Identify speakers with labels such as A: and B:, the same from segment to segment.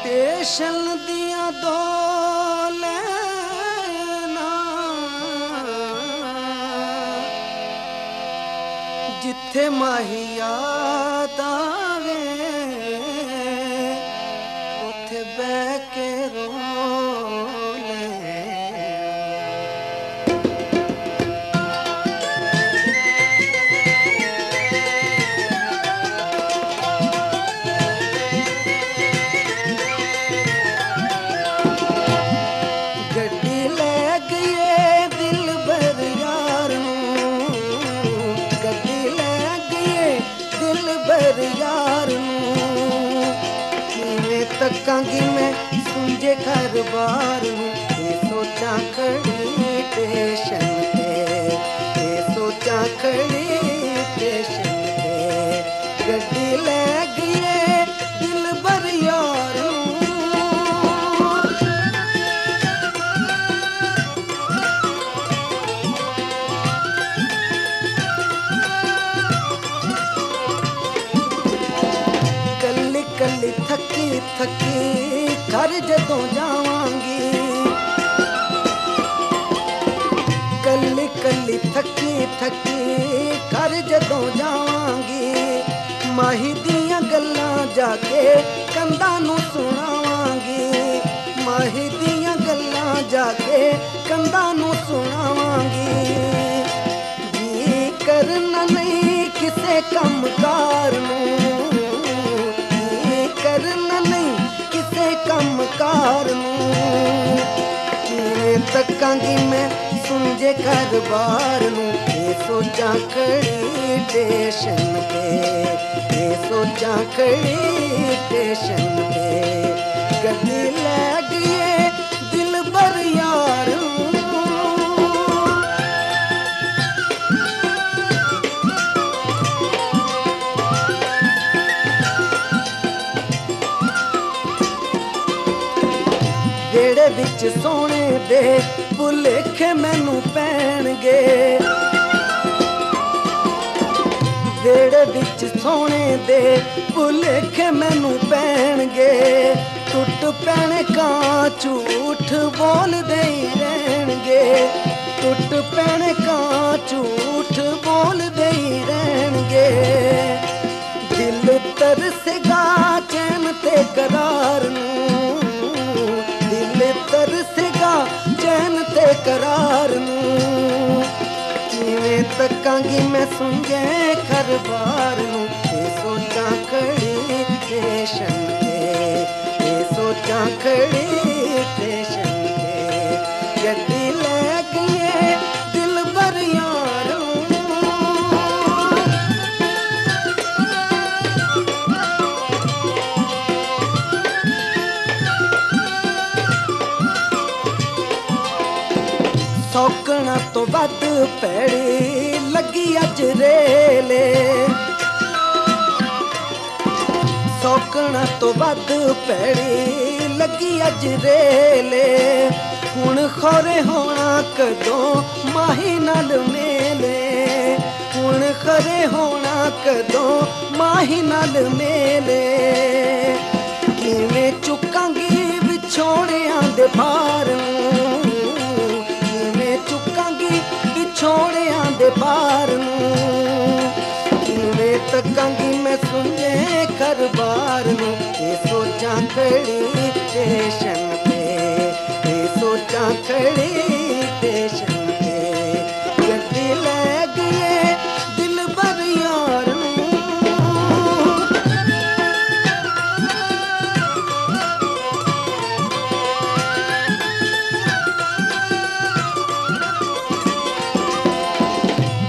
A: station दिया दो लैना जिथे माही याद आवे उथे बह के रो यार किवें तकांगी मैं सुंझे घर बार ये सोचा खड़ी स्टेशन पे ये सोचा खड़ी स्टेशन पे गड्डी ले गई दिल भर यार कल्ली थकी थकी घर जदों जावांगी कल्ली कल्ली थकी थकी घर जदों जावांगी माही दियां गल्लां जाके कंधां नूं सुणावांगी माही दियां गल्लां जाके कंधां नूं सुणावांगी जी करना नहीं किसे कमकार नूं करना नहीं किसे कमकार किवें तकांगी मैं सुंझे घर बार ये सोचा खड़ी स्टेशन पे ये सोचा खड़ी स्टेशन पे गड्डी ले गई दिल भर यार जेड़े विच सोने दे भुलेखे मैनू पैणगे जेड़े विच सोने दे भुलेखे मैनू पैणगे टुट पैणे कां झूठ बोलदे ही रहणगे टुट पैणे कां झूठ बोलदे ही रहणगे दिल तरसेगा चैन ते करार नूं तरसेगा चैन ते करार नूं किवें तकांगी मैं सुंझे घर बार नूं ये सोचा खड़ी स्टेशन पे ये सोचा खड़ी स्टेशन पे गड्डी ले गई दिल भर यार सौकना तो वध पैड़ी लगी अज रेले सौकना तो वध पैड़ी लगी अज रेले हुण खोरे होना कदों माही नाल मेले हुण खरे होना कदों माही नाल मेले किवें चुकांगी विछोड़ियां दे भार छोड़ियां दे पार किवें तकांगी मैं सुंझे घर बार ये सोचा खड़ी स्टेशन पे ये सोचा खड़ी स्टेशन पे गड्डी ले गई दिल भर यार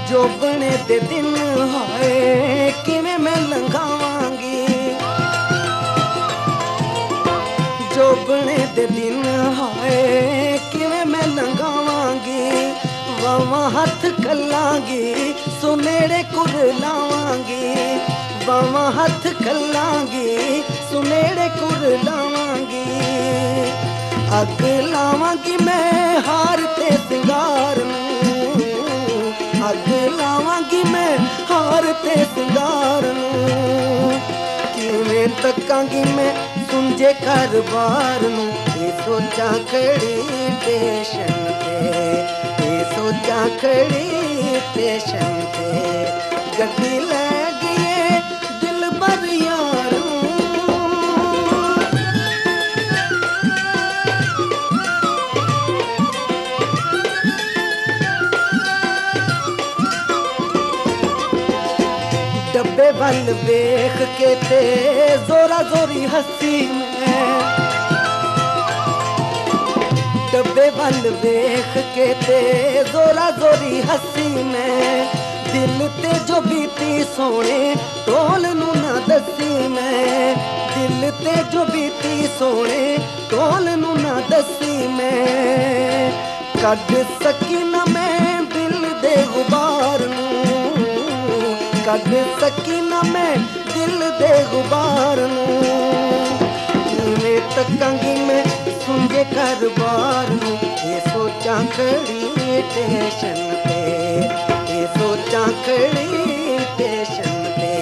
A: जोबने दे दिन हाय किवें मैं लंघावांगी जोबने दे दिन हाय किवें मैं लंघावांगी वावां हथ कल्लांगी सुनेड़े कुर लावांगी वावां हथ कल्लांगी सुनेड़े कुर लावांगी अग लावांगी मैं हार ते सिंगार नूं ते सिंगार नूं किवें तकांगी मैं सुंजे घर बार नूं ये सोचा खड़ी स्टेशन ते ये सोचा खड़ी स्टेशन ते गड्डी लै गई दिल भर यार डब्बे वल वेख के ते जोरा जोरी हसी मैं डब्बे वल वेख के ते जोरा जोरी हसी मैं दिल ते जो बीती सोने टोल नू ना दसी मैं दिल ते जो बीती सोने टोल नू ना दसी मैं कढ सकी ना मैं दिल दे गुबार नू कढ सकी ना मैं दिल दे गुबार नूं तकांगी मैं सुंजे घर बार नूं ये सोचा खड़ी स्टेशन पे ये सोचा खड़ी स्टेशन पे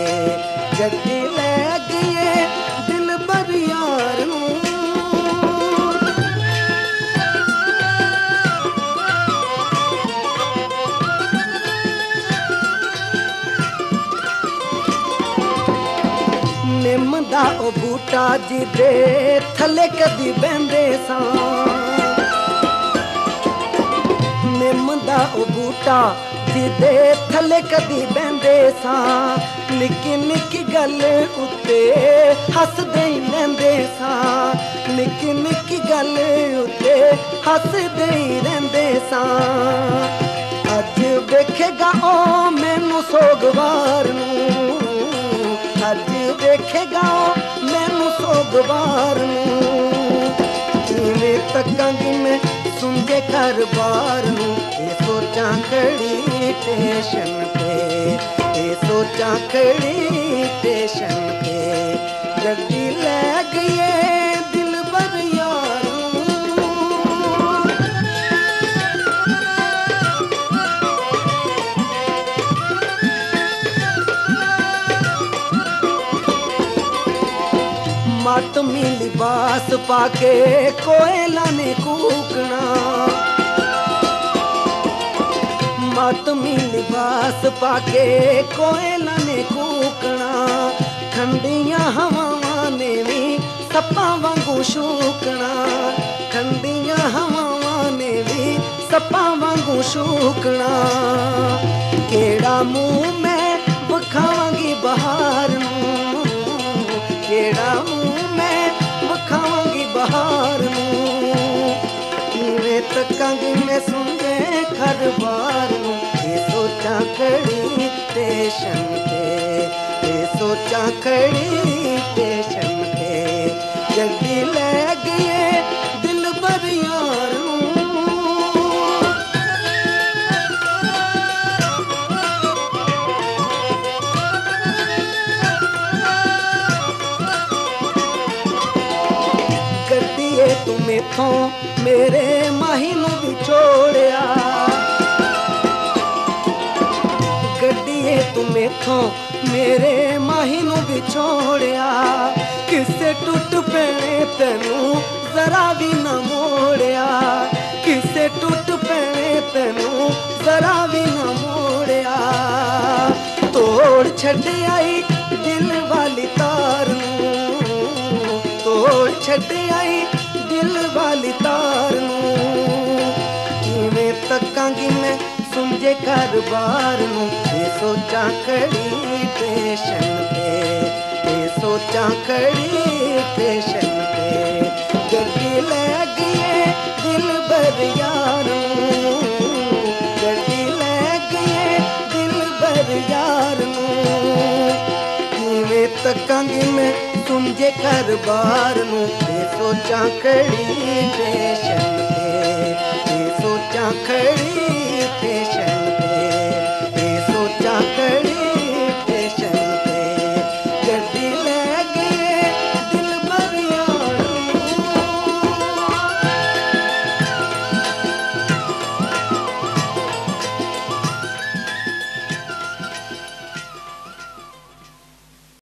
A: गड्डी लै गई दिल भर यार नूं निम दा ओ बूटा जिदे थले कदी बहंदे सां निम दा ओ बूटा जिदे थले कदी बहंदे सां निक्की निक्की गल उत्ते हसदे ही रहिंदे सां निक्की निक्की गल उत्ते हसदे ही रहिंदे सां अज वेखेगा ओ मैनू सोगवार नूं अज वेखेगा मैनू सोगवार नूं किवें तकांगी मैं सुंजे घर बार नूं ये सोचा खड़ी स्टेशन पे ये सोचा खड़ी स्टेशन पे गड्डी लै गई दिल भर यार मत मी लिबास पाके कोयला ने कूकना मत मी लिबास पाके कोयला ने कूकना ठंडियां हवावां ने भी सप्पां वांगू शूकना ठंडियां हवावां ने भी सप्पां वांगू शूकना केड़ा मुंह मैं विखावांगी बहार नूं केड़ा मुंह मैं विखावांगी बहार नूं किवें तकांगी मैं सुंजे घर बार नूं ये सोचा खड़ी स्टेशन पे ये सोचा खड़ी स्टेशन पे गड्डी लै गई दिल भर यार तू मेथों मेरे माही नू विछोड़िया गड्डीए तू मेथों मेरे माही नू विछोड़िया किसे टुट पैने तेनू जरा भी ना मोड़िया किसे टुट पैने तेनू जरा भी ना मोड़िया तोड़ छड़ आई दिल वाली तार नू तोड़ छड़ आई दिल वाली तार नूं किवें तकांगी मैं सुंजे घर बार नूं ये सोचा खड़ी स्टेशन पे ये सोचा खड़ी स्टेशन पे गड्डी लै गई दिल भर यार नूं गड्डी लै गई दिल भर यार नूं किवें तकांगी मैं सुंजे घर बार नूं ये सोचा खड़ी स्टेशन पे ये सोचा खड़ी स्टेशन